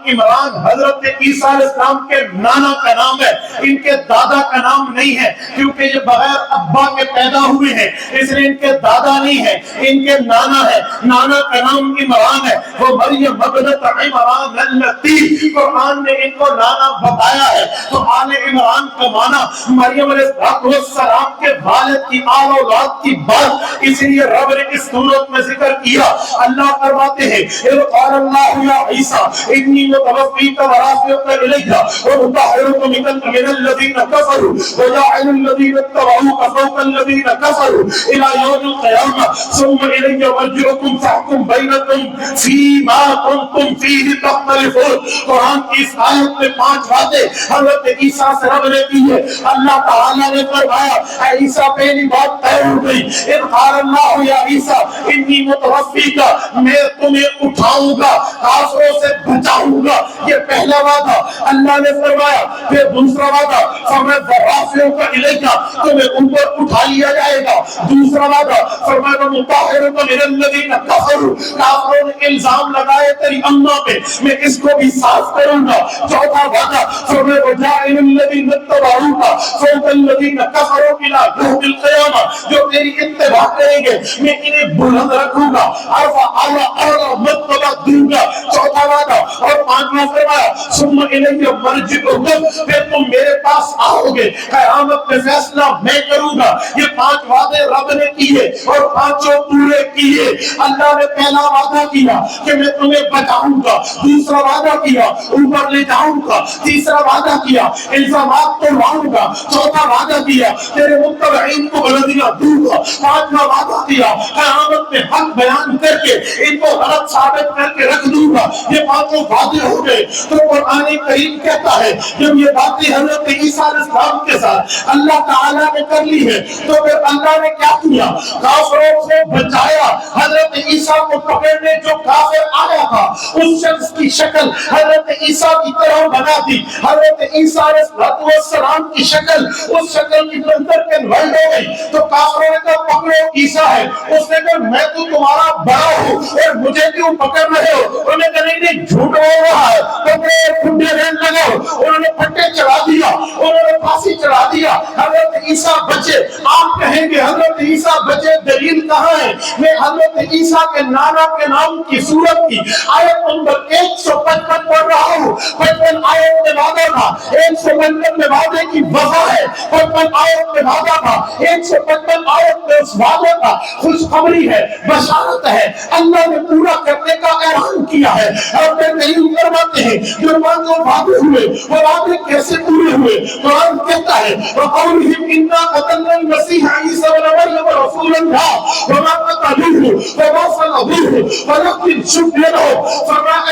حضرت عیسیٰ علیہ السلام کے نانا کا نام ہے، ان کے دادا کا نام نہیں ہے، کیونکہ یہ بغیر ابا کے پیدا ہوئے ہیں، اس لیے ان کے دادا نہیں ہے، ان کے نانا ہے۔ نانا کا نام عمران ہے۔ وہ مریم ابنت عمران التی، قرآن نے ان کو نانا بتایا ہے۔ تو آل عمران کا معنی مریم علیہ السلام کے والد کی آل اولاد کی بات، اس لیے رب نے اس سورت میں ذکر کیا۔ اللہ فرماتے ہیں اذ قال اللہ یا عیسیٰ انی متوفیک ورافعک الیک ومطہرک من الذین کفروا وجاعل الذین اتبعوک فوق الذین کفروا الی یوم القیامہ ثم الی مرجعکم فاحکم بینکم فیما کنتم فیہ تختلفون۔ قرآن کی اس آیت میں 5 باتیں حضرت عیسیٰ سے رب نے کی ہے۔ اللہ تعالیٰ نے فرمایا اے عیسیٰ پہلی بات طے ہو گئی، اذ قال اللہ یا عیسیٰ انی متوفیک، میں تمہیں اٹھاؤں گا، کافروں سے بچاؤں گا، یہ پہلا وعدہ اللہ نے فرمایا۔ پھر دوسرا وعدہ فرمایا ورافعک الیک، تمہیں اوپر اٹھا لیا جائے گا۔ دوسرا وعدہ فرمایا مطہرک من الذین کفروا، کافروں نے الزام لگائے تیری اماں پہ، میں اس کو بھی صاف کروں گا۔ چوتھا وعدہ فرمایا وجاعل الذین اتبعوک فوق الذین کفروا الی یوم القیامہ، جو تیری اتباع کریں گے میں انہیں بلند رکھوں گا، اعلیٰ مرتبہ دوں گا۔ چوتھا وعدہ اور 5واں فرمایا ثم الی مرجعکم، پھر تم میرے پاس آؤ گے، قیامت میں فیصلہ میں کروں گا. یہ 5 وعدے رب نے کیے اور 5 پورے کیے. اللہ نے پہلا وعدہ کیا کہ میں تمہیں بچاؤں گا, دوسرا وعدہ کیا اوپر لے جاؤں گا, تیسرا وعدہ کیا الزامات توڑواؤں گا, چوتھا وعدہ کیا تیرے متبعین کو بلندیاں دوں گا, 5واں وعدہ کیا قیامت میں حق بیان کر کے ان کو غلط ثابت کر کے رکھ دوں گا. یہ 5 وعدے ہو گئے. تو قرآن کریم کہتا ہے جب یہ باتیں حضرت عیسیٰ علیہ السلام کے ساتھ اللہ تعالیٰ نے کر لی ہے تو پھر اللہ نے کیا کیا؟ کافروں سے بچایا. حضرت عیسیٰ کو پکڑنے جو کافر آیا تھا اس شخص کی شکل حضرت عیسیٰ کی طرح بنا دی. حضرت عیسیٰ علیہ السلام کی شکل اس شکل کی منظر کنورٹ ہو گئی. تو کافروں نے کہا پکڑو عیسیٰ ہے. اس نے کہا میں تو تمہارا بڑا ہوں اور مجھے کیوں پکڑ رہے ہو؟ انہوں نے کہا نہیں جھوٹ بول رہا ہے. پکڑے پھنڈے رہنے لگے. انہوں نے پھٹے چڑھا دیا, انہوں نے پھانسی چڑھا دیا. حضرت عیسیٰ بچے. آپ کہیں گے حضرت عیسیٰ بچے, دلیل کہاں ہے؟ میں حضرت عیسیٰ کے نانا کے نام کی سورت کی آیت نمبر 155 پڑھ رہا ہوں. 55 آیت میں وعدہ تھا, 155 میں وعدے کی وفا ہے. 55 آیت میں وعدہ تھا, 155 آیت میں اس وعدے کا خوشخبری ہے, بشارت ہے. اللہ نے پورا کرنے کا اعلان کیا ہے. اور میں نہیں کرواتے ہیں جو وعدے ہوئے وہ وعدے کیسے پورے ہوئے. قرآن کہتا ہے وَقَوْلِهِمْ إِنَّا قَتَلْنَا الْمَسِيحَ عِيسَى ابْنَ مَرْيَمَ رَسُولَ اللَّهِ وَمَا قَتَلُوهُ وَمَا صَلَبُوهُ وَلَكِنْ شُبِّهَ لَهُ. فرمایا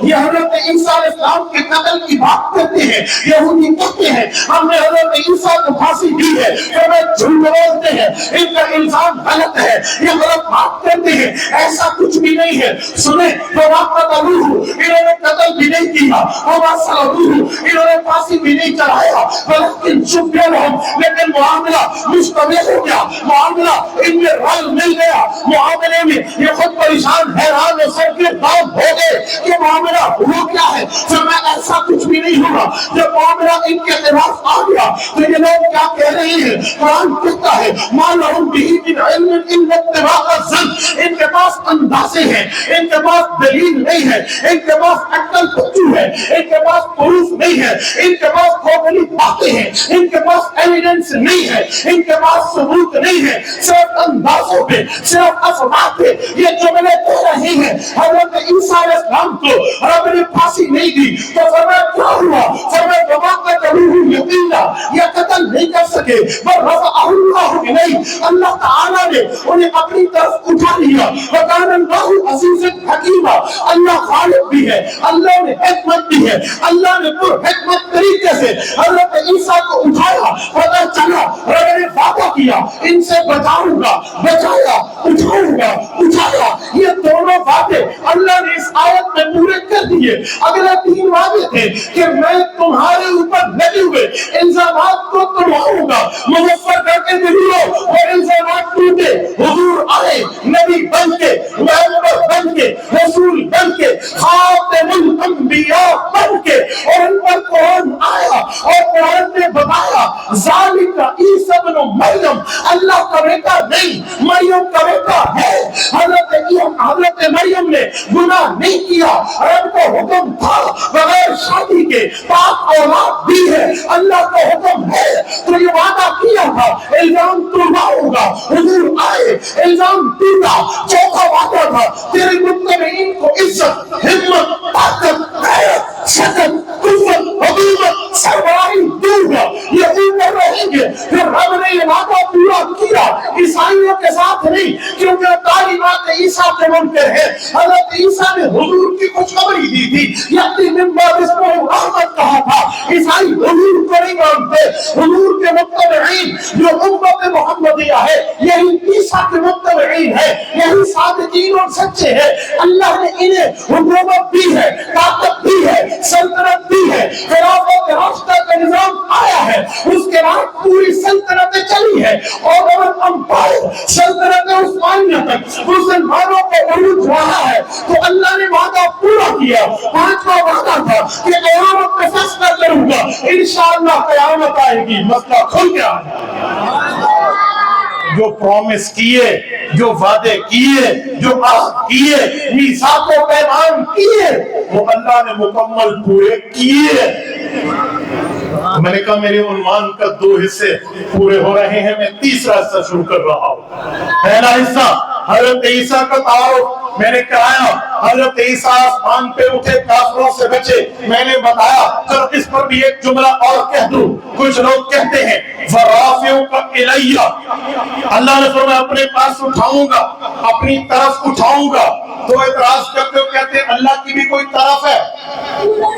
یہ حضرت عیسیٰ علیہ السلام کے قتل کی بات کرتے ہیں. یہودی کہتے ہیں ہم نے حضرت عیسیٰ کو پھانسی دی ہے. فرمایا جھوٹ بولتے ہیں, ان کا الزام غلط ہے, یہ غلط بات کرتے ہیں. ایسا کچھ بھی نہیں ہے. سنیں وَمَا قَتَلُوهُ انہوں نے قتل بھی نہیں کیا, وَمَا صَلَبُوهُ انہوں نے پھانسی بھی نہیں چڑھایا, وَلَكِنْ شُبِّهَ لَهُم لیکن معاملہ مشتبہ ہو گیا, معاملہ ان میں رل مل گیا. معاملے میں یہ خود پریشان حیران اور سرگردان ہو گئے کہ معاملہ ہوا کیا ہے. فرمایا ایسا کچھ بھی نہیں ہوگا. جب معاملہ ان کے خلاف آ گیا تو یہ لوگ کیا کہہ رہے ہیں؟ قرآن کہتا ہے مَا لَهُمْ بِهِ مِنْ عِلْمٍ إِلَّا اتِّبَاعَ الظَّنِّ. ان کے پاس اندازے ہیں, ان کے پاس دلیل نہیں ہے, ان کے پاس عقل پچو ہے, ان کے پاس پروف نہیں ہے, ان کے پاس کھوکھلی باتیں ہیں, ان کے پاس ایویڈنس نہیں ہے, ان کے پاس ثبوت نہیں ہے. صرف اندازوں پہ, صرف افواہ پہ یہ جملے کہہ رہے ہیں. حضرت عیسیٰ علیہ السلام کو رب نے پھانسی نہیں دی تو فرمایا کیا ہوا؟ فرمایا وَمَا قَتَلُوهُ يَقِينًا یہ قتل نہیں کر سکے بل رفعہ اللہ الیہ اللہ تعالیٰ نے انہیں اپنی طرف اٹھا لیا. وَكَانَ اللَّهُ عَزِيزًا حَكِيمًا اللہ غالب بھی ہے, اللہ نے حکمت بھی ہے. اللہ نے پر حکمت طریقے سے حضرت عیسیٰ کو اٹھایا. پتہ چلا رب نے وعدہ کیا ان سے بچاؤں گا, بچایا, اٹھاؤں گا, اٹھایا. یہ دونوں وعدے اللہ نے اس آیت میں پورے کر دیے. اگلے 3 وعدے تھے کہ میں تمہارے اوپر لگے ہوئے الزامات کو توڑواؤں گا, مظفر کر کے دلوں اور الزامات ٹوٹے. حضور آئے نبی بن کے, پیغمبر بن کے, رسول بن کے, خاتم الانبیاء بن کے, اور ان پر قرآن آیا اور قرآن نے بتایا ذالک عیسی ابن مریم اللہ کا بیٹا نہیں, مریم کا بیٹا ہے. حضرت مریم نے گناہ نہیں کیا, رب کو حکم تھا بغیر شادی کے پاک اولاد بھی ہے, اللہ کا حکم ہے. تو یہ وعدہ کیا تھا الزام توڑواؤں گا. حضور آئے, الزام ٹوٹا. چوتھا وعدہ تھا تیرے متبعین کو عزت, ہمت, طاقت, غیرت, شکل, قوت, حکومت, سربراہی دوں گا. یہ اوپر رہیں گے. پھر رب نے یہ وعدہ پورا کیا, عیسائیوں کے ساتھ نہیں کیونکہ تعلیمات عیسیٰ کے منکر ہے. حضرت عیسیٰ نے حضور کی خوشخبری دی تھی, یعنی من بعد اسمہ احمد کہا تھا. عیسائی حضور کو نہیں مانتے. حضور کے متبعین جو امت محمدیہ ہے یہی عیسیٰ کے متبعین ہے, یہی صادقین اور سچے ہیں. اللہ نے انہیں حکومت دی ہے, طاقت دی ہے, سلطنت دی ہے, خلافت راستہ کا نظام آیا ہے. اس کے بعد پوری سلطنتیں چلی ہے, اور امپائر سلطنت عثمانیہ تک مسلمانوں کو عروج رہا ہے. تو اللہ نے وعدہ پورا کیا. 5واں وعدہ تھا کہ قیامت میں فیصلہ کروں گا, انشاءاللہ قیامت آئے گی, مسئلہ کھل گیا. جو پرومس کیے, جو وعدے کیے, جو عہد کیے, میثاق و پیمان کیے, وہ اللہ نے مکمل پورے کیے. میں نے کہا میرے عنوان کا 2 حصے پورے ہو رہے ہیں، میں تیسرا حصہ شروع کر رہا ہوں۔ پہلا حصہ حضرت عیسیٰ کا تعارف میں نے کرایا، حضرت عیسیٰ آسمان پہ اٹھے، کافروں سے بچے، میں نے بتایا۔ چلو اس پر بھی ایک جملہ اور کہہ دوں، کچھ لوگ کہتے ہیں وَرَافِعُكَ إِلَيَّ، اللہ نے فرمایا اپنے پاس اٹھاؤں گا، اپنی طرف اٹھاؤں گا، تو اعتراض کرتے ہو کہتے ہیں اللہ کی بھی کوئی طرف ہے،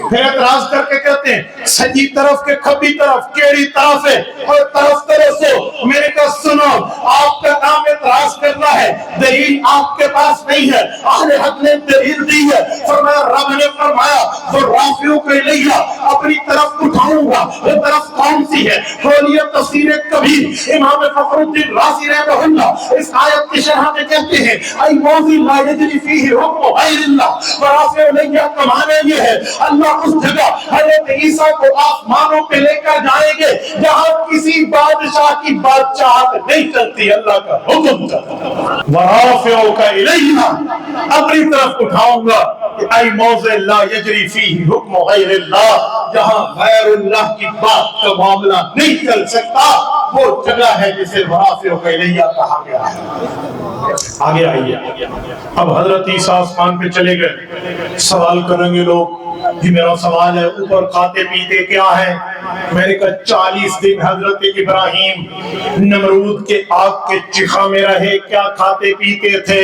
پھر اعتراض کر کے کہتے ہیں سجی طرف کے کھبی طرف کیڑی طرف ہے، اور طرف ترسو۔ میں نے کہا سنو، آپ کا کام اعتراض کرنا ہے، دلیل آپ کے پاس نہیں ہے، اہل حق نے دلیل دی ہے۔ فرمایا رب نے فرمایا وَرَافِعُكَ إِلَيَّ، اپنی طرف اٹھاؤں گا، وہ طرف کون سی ہے؟ کھولیے تفسیر کبیر، امام فخر الدین رازی رحمہ اللہ اس آیت کی شرح میں کہتے ہیں اَيْ مَوْضِعٍ لَا يَجْرِي فِيهِ حُكْمُ غَيْرِ اللَّهِ، وَرَافِعُ إِلَيَّ کا معنی یہ ہے اللہ اس جگہ حضرت عیسیٰ کو آسمانوں پہ لے کر جائیں گے جہاں کسی بادشاہ کی بادشاہت نہیں چلتی، اللہ کا حکم چلتا۔ وَرَافِعُكَ إِلَيَّ، اپنی طرف اٹھاؤں گا، اَيْ مَوْضِعٍ لَا يَجْرِي فِيهِ حُكْمُ غَيْرِ اللَّهِ، جہاں غیر اللہ کی بات کا معاملہ نہیں چل سکتا، وہ جگہ ہے جسے وَرَافِعُكَ إِلَيَّ کہا گیا ہے۔ آگے آئیے، اب حضرت عیسیٰ آسمان پہ چلے گئے، سوال کریں گے لوگ، یہ میرا سوال ہے اوپر کھاتے پیتے کیا ہے؟ میں نے کہا 40 دن حضرت ابراہیم نمرود کے آگ کے چخا میں رہے، کیا کھاتے پیتے تھے؟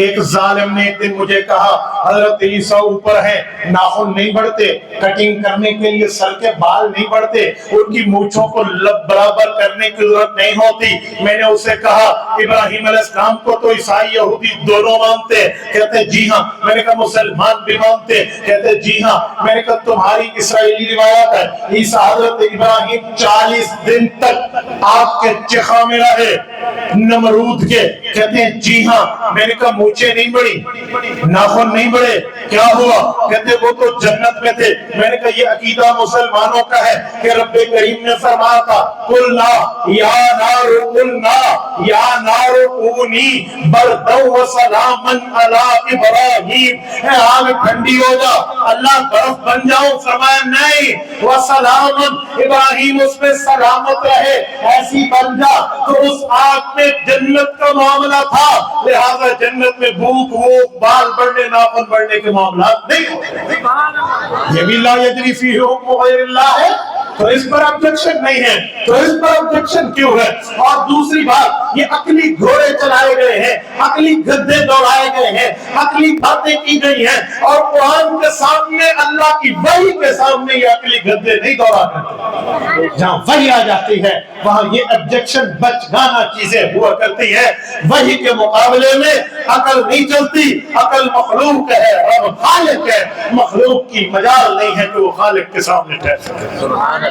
ایک ظالم نے ایک دن مجھے کہا حضرت عیسیٰ اوپر ہیں، ناخن نہیں بڑھتے، کٹنگ کرنے کے لیے سر کے بال نہیں بڑھتے، ان کی مونچھوں کو لب برابر کرنے کی ضرورت نہیں ہوتی۔ میں نے اسے کہا ابراہیم علیہ السلام کو تو عیسائی یہودی دونوں مانتے، کہتے جی ہاں۔ میں نے کہا مسلمان بھی مانتے، کہتے جی ہاں۔ میں نے کہا تمہاری اسرائیلی روایت ہے عیسیٰ حضرت ابراہیم 40 دن تک آگ کے چخا میں رہے نمرود کے، کہتے ہیں جی ہاں۔ میں نے کہا مونچھیں نہیں بڑی، ناخن نہیں بڑھے، کیا ہوا؟ کہتے وہ تو جنت میں تھے۔ میں نے کہا یہ عقیدہ مسلمانوں کا ہے کہ رب کریم نے فرمایا تھا قُلْنَا یا نار قُلْنَا یا نار کونی بردًا وسلاما علی ابراہیم، اے آگ ٹھنڈی ہو جا، اللہ برف بن جاؤ، فرمایا نہیں، وسلاما ابراہیم اس میں سلامت رہے، ایسی بن جا۔ تو اس آگ میں جنت کا معاملہ تھا، لہذا جنت میں بھوک ووک بال بڑھنے ناخن بڑھنے کے معاملات نہیں ہوتے۔ یہ بھی لا یجری فیہ حکم غیر اللہ ہے، تو اس پر آبجیکشن نہیں ہے، تو اس پر آبجیکشن کیوں ہے؟ اور دوسری بات، یہ عقلی گھوڑے چلائے گئے ہیں، عقلی گدھے دوڑائے گئے ہیں، عقلی باتیں کی گئی ہیں، اور قرآن کے سامنے اللہ کی وحی کے سامنے یہ عقلی گدھے نہیں دوڑا کرتے۔ جہاں وحی آ جاتی ہے وہاں یہ آبجیکشن بچ گانا چیزیں ہوا کرتی ہیں، وحی کے مقابلے میں عقل نہیں چلتی۔ عقل مخلوق ہے، رب خالق ہے، مخلوق کی مجال نہیں ہے کہ وہ خالق کے سامنے ٹھہر سکے۔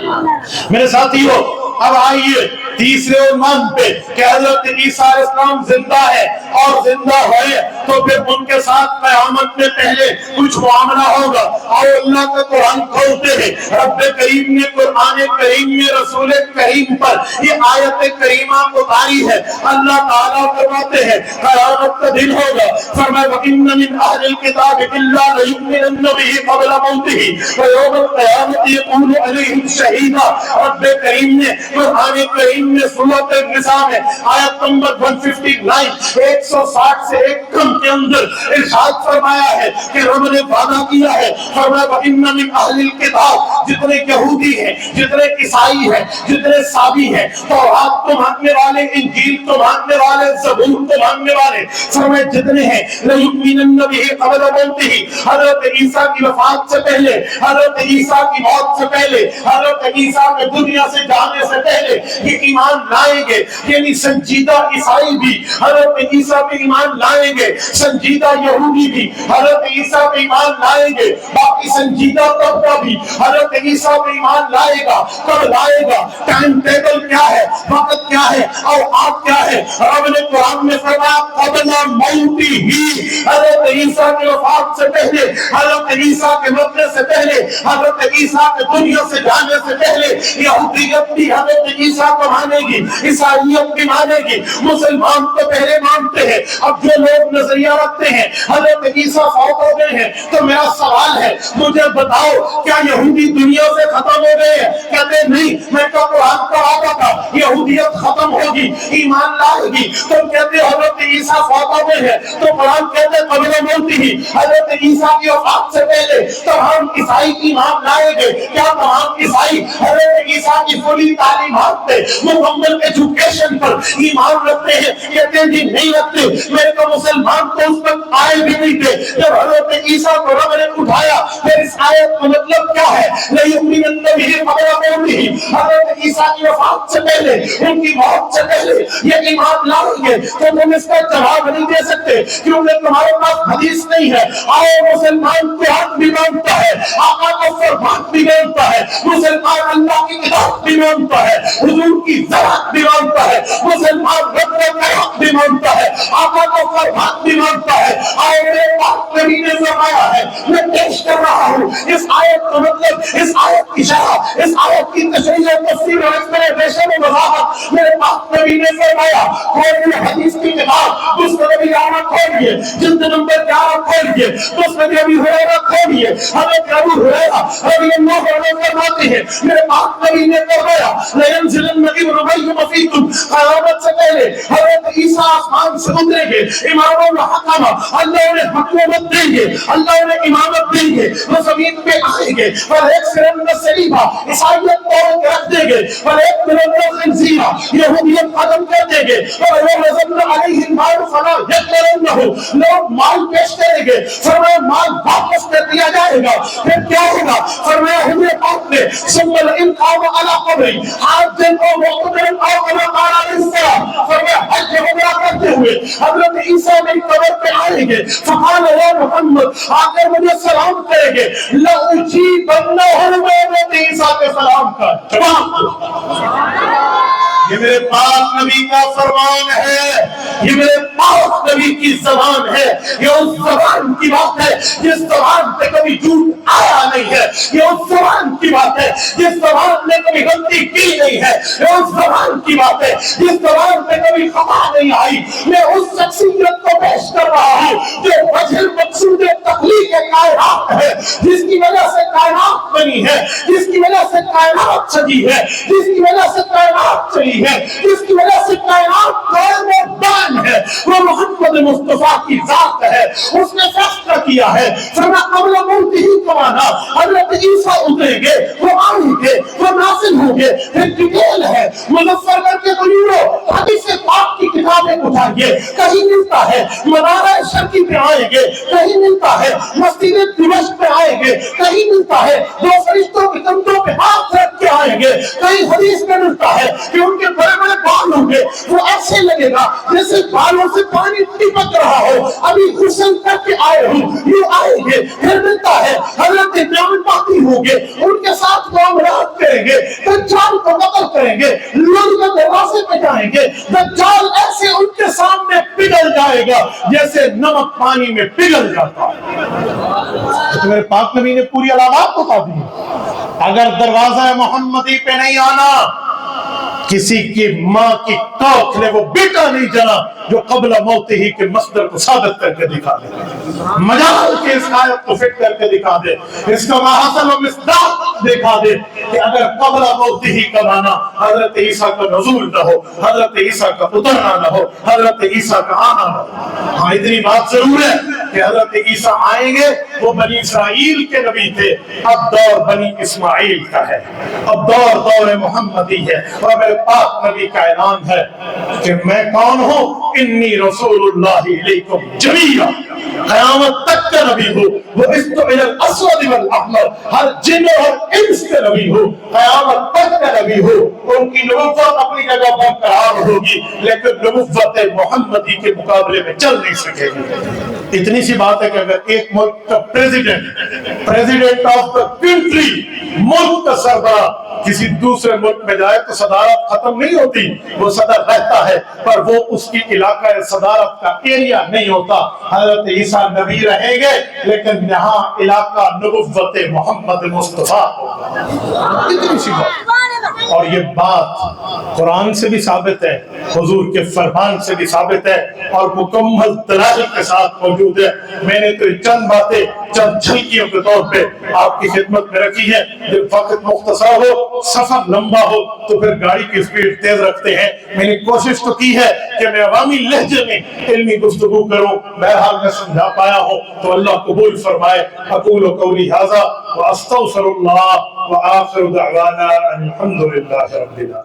میرے ساتھیو، اب آئیے تیسرے عنوان پہ کہ حضرت عیسیٰ علیہ السلام زندہ ہے، اور زندہ ہوئے تو پھر ان کے ساتھ قیامت میں پہلے کچھ معاملہ ہوگا۔ اور اللہ کا قرآن کھولتے ہیں، رب کریم نے قرآن کریم میں رسول کریم پر یہ آیت کریمہ اتاری ہے۔ اللہ تعالیٰ فرماتے ہیں قیامت کا دن ہوگا، فرمایا وَإِنَّ مِنْ أَهْلِ الْكِتَابِ إِلَّا لَيُؤْمِنَنَّ بِهِ قَبْلَ مَوْتِهِ وَيَوْمَ الْقِيَامَةِ يَكُونُ عَلَيْهِمْ شَهِيدًا۔ رب کریم نے قرآن کریم میں سورۃ النساء میں آیت نمبر 159 160 سے ایک کم کے اندر ارشاد فرمایا ہے کہ رب نے وعدہ کیا ہے، فرمایا وَإِنَّ مِنْ أَهْلِ الْكِتَابِ، جتنے یہودی ہیں، جتنے عیسائی ہیں، جتنے سابی ہیں، تورات کو ماننے والے، انجیل کو ماننے والے، زبور کو ماننے والے، فرمایا جتنے ہیں لَيُؤْمِنَنَّ بِهِ قَبْلَ مَوْتِهِ، حضرت عیسیٰ کی وفات سے پہلے، حضرت عیسیٰ کی موت سے پہلے، حضرت عیسیٰ کے دنیا سے جانے سے پہلے یہ ایمان لائیں گے۔ یعنی سنجیدہ عیسائی بھی حضرت عیسیٰ پہ ایمان لائیں گے، سنجیدہ یہودی بھی حضرت عیسیٰ پہ ایمان لائیں گے، باقی سنجیدہ طبقہ بھی حضرت عیسیٰ پہ ایمان لائے گا۔ کب لائے گا؟ ٹائم ٹیبل کیا ہے، وقت کیا ہے، اور آپ کیا ہے؟ رب نے قرآن میں فرمایا قبل موتی ہی، حضرت عیسیٰ کی وفات سے پہلے، حضرت عیسیٰ کے مرنے سے پہلے، حضرت عیسیٰ کے دنیا سے جانے سے پہلے یہودیت بھی حضرت عیسیٰ کو مانے گی، عیسائیت بھی مانے گی، مسلمان تو پہلے مانتے ہیں۔ اب جو لوگ نظریہ رکھتے ہیں حضرت عیسیٰ فوت ہو گئے ہیں، تو میرا سوال ہے مجھے بتاؤ کیا یہودی دنیا سے ختم ہو گئے ہیں؟ کہتے ہیں نہیں، میں تو قرآن پڑھاتا تھا یہودیت ختم ہوگی، ایمان لائے گی۔ تم کہتے حضرت عیسیٰ فوت ہو گئے ہیں، تو قرآن کہتے قبل موت ہی حضرت عیسیٰ کی وفات سے پہلے تمام عیسائی ایمان لائے گے۔ کیا تمام عیسائی حضرت عیسیٰ کی پوری تعلیمات پہ، مکمل ایجوکیشن پر ایمان رکھتے ہیں؟ کہتے ہیں جی نہیں رکھتے، میرے تو مسلمان تو اس وقت آئے بھی نہیں تھے جب حضرت عیسیٰ کو رب نے اٹھایا۔ پھر اس آیت کا مطلب کیا ہے؟ لَيُؤْمِنَنَّ بِهِ قَبْلَ مَوْتِهِ، حضرت عیسیٰ کی وفات سے پہلے، ان کی موت سے پہلے یہ ایمان لائیں گے۔ تو تم اس کا جواب نہیں دے سکتے کیونکہ تمہارے پاس حدیث نہیں ہے۔ آؤ مسلمان قرآن بھی مانتا ہے، آقا کا فرمان بھی مانتا ہے، مسلمان اللہ کی کتاب بھی مانتا ہے، حضور کی ذات بھی مانتا ہے، مسلمان رب کا قیام بھی مانتا ہے، آقا کا فرمان بھی مانتا ہے۔ آؤ میرے پاک نبی نے فرمایا ہے، میں پیش کر رہا ہوں اس آیت کا مطلب، اس آیت کی شرح، اس آیت کی تشریح و تفسیر اور ایکسپلینیشن و وضاحت۔ میرے پاک نبی نے فرمایا کوئی حدیث کی کتاب مسند ابی یعلا کھولیے، جلد نمبر 11 کھولیے، مسند ابی ہریرہ کھولیے، حضرت ابو ہریرہ رضی اللہ عنہ فرماتے ہیں میرے پاک نبی نے فرمایا لَيَنزِلَنَّ ابْنُ مَرْيَمَ فِيكُمْ، قیامت سے پہلے حضرت عیسیٰ آسمان سے اتریں گے، امام الحکم، اللہ انہیں حکومت دیں گے، اللہ انہیں امامت دیں گے، وہ زمین پہ آئیں گے، وَلَيَكْسِرَنَّ الصَّلِيبَ، عیسائیت توڑ کے رکھ دیں گے، وَلَيَقْتُلَنَّ الْخِنزِيرَ، یہودیت ختم کر دیں گے، وَلَيُحْرِقَنَّ عَلَيْهِ الْمَالُ فَلَا يَقْبَلُونَّهُ، لوگ مال پیش کریں گے، فرمایا مال واپس کر دیا جائے گا۔ پھر کیا ہوگا؟ فرمایا حضور پاک نے ثُمَّ لَئِنْ قَامَ عَلَىٰ قَبْرِهِ حَاجًّا أَوْ مُعْتَمِرًا أَوْ كَمَا قَالَ عَلَيْهِ السَّلَامُ، فرمایا حج عمرہ کرتے ہوئے حضرت عیسیٰ میری قبر پہ آئیں گے، فقال یا محمد، آ کر مجھے سلام کریں گے، لَأُجِيبَنَّهُ، میں حضرت عیسیٰ کے سلام کا جواب دوں۔ یہ میرے پاک نبی کا فرمان ہے، یہ میرے پاک نبی کی زبان ہے، یہ اس زبان کی بات ہے جس زبان پہ کبھی جھوٹ آیا نہیں ہے، یہ اس زبان کی بات ہے جس زبان نے کبھی غلطی کی نہیں ہے، یہ اس زبان کی بات ہے جس زبان پہ کبھی خطا نہیں آئی۔ میں اس شخصیت کو پیش کر رہا ہوں جو وجہ مقصود تخلیق کائنات ہے، جس کی وجہ سے کائنات بنی ہے، جس کی وجہ سے کائنات سجی ہے، جس کی وجہ سے کائنات چلی ہے، جس کی وجہ سے کائنات قائم و دائم ہے، وہ محمد مصطفیٰ کی ذات ہے۔ اس نے فیصلہ کیا ہے فرمایا قبل موت ہی کمانا، حضرت عیسیٰ اتریں گے، وہ آئیں گے، وہ نازل ہوں گے۔ پھر ڈیٹیل ہے، مظفر کر کے قیورو حدیث پاک کی کتابیں اٹھائیے، کہیں ملتا ہے منارہ شرقی پہ آئیں گے، کہیں ملتا ہے مسجد دمشق پہ آئیں گے، کہیں ملتا ہے دو فرشتوں کے کندھوں پہ ہاتھ رکھ کے آئیں گے، کہیں حدیث میں ملتا ہے کہ ان کے بڑے بڑے بال ہوں گے، وہ ایسے لگے گا جیسے بالوں سے پانی ٹپک رہا ہو، ابھی غسل کر کے آئے ہوں، یہ آئیں گے۔ پھر ملتا ہے حضرت امام باقی ہوں گے، ان کے ساتھ معاملات کریں گے، دجال کو قتل کریں گے، لوگ کے دروازے پہ جائیں گے، دجال ایسے ان کے سامنے پگھل جائے گا جیسے نمک پانی میں پگھل جاتا ہے۔ تو میرے پاک نبی نے پوری علامات بتا دی۔ اگر دروازہ محمدی پہ نہیں آنا، کسی کی ماں کی کوکھ نے وہ بیٹا نہیں جنا جو قبل موت ہی کے مصدر کو ثابت کر کے دکھا دے، مجال کے اس آیت کو فٹ کر کے دکھا دے، اس کا محاصل و مصداق دکھا دے کہ اگر قبل موت ہی کا معنی حضرت عیسیٰ کا نزول نہ ہو، حضرت عیسیٰ کا اترنا نہ ہو، حضرت عیسیٰ کا آنا نہ ہو۔ ہاں اتنی بات ضرور ہے کہ حضرت عیسیٰ آئیں گے، وہ بنی اسرائیل کے نبی تھے، اب دور بنی اسماعیل کا ہے، اب دور محمدی ہے، اور میرے پاک نبی کا اعلان ہے کہ میں کون ہوں، انی رسول اللہ علیکم جمیعا، قیامت تک کا نبی ہوں، وہ استعمل الاسود والاحمر، ہر جن اور انس کا نبی ہوں، قیامت تک کا نبی ہوں۔ ان کی نبوت اپنی جگہ پر قرار ہوگی، لیکن نبوت محمدی کے مقابلے میں چل نہیں سکے گی۔ اتنی سی بات ہے کہ اگر ایک ملک کا پریزیڈنٹ آف دا کنٹری، ملک کا سربراہ کسی دوسرے ملک میں جائے تو صدارت ختم نہیں ہوتی، وہ صدر رہتا ہے، پر وہ اس کی علاقہ صدارت کا ایریا نہیں ہوتا۔ حضرت عیسیٰ نبی رہیں گے لیکن یہاں علاقہ نبوت محمد مصطفیٰ ہوگا۔ اتنی سی بات۔ اور یہ بات قرآن سے بھی ثابت ہے، حضور کے فرمان سے بھی ثابت ہے اور مکمل دلائل کے ساتھ موجود ہے۔ میں نے تو چند باتیں چند جھلکیوں کے طور پہ آپ کی خدمت میں رکھی ہے۔ جب وقت مختصر ہو، سفر لمبا ہو تو پھر گاڑی کی سپیڈ تیز رکھتے ہیں۔ میں نے کوشش تو کی ہے کہ میں عوامی لہجے میں علمی گفتگو کروں، بہرحال میں سمجھا پایا ہوں تو اللہ قبول فرمائے۔ اقول قولی ھذا واستغفر اللہ وآخر دعوانا الحمد للہ رب العالمین۔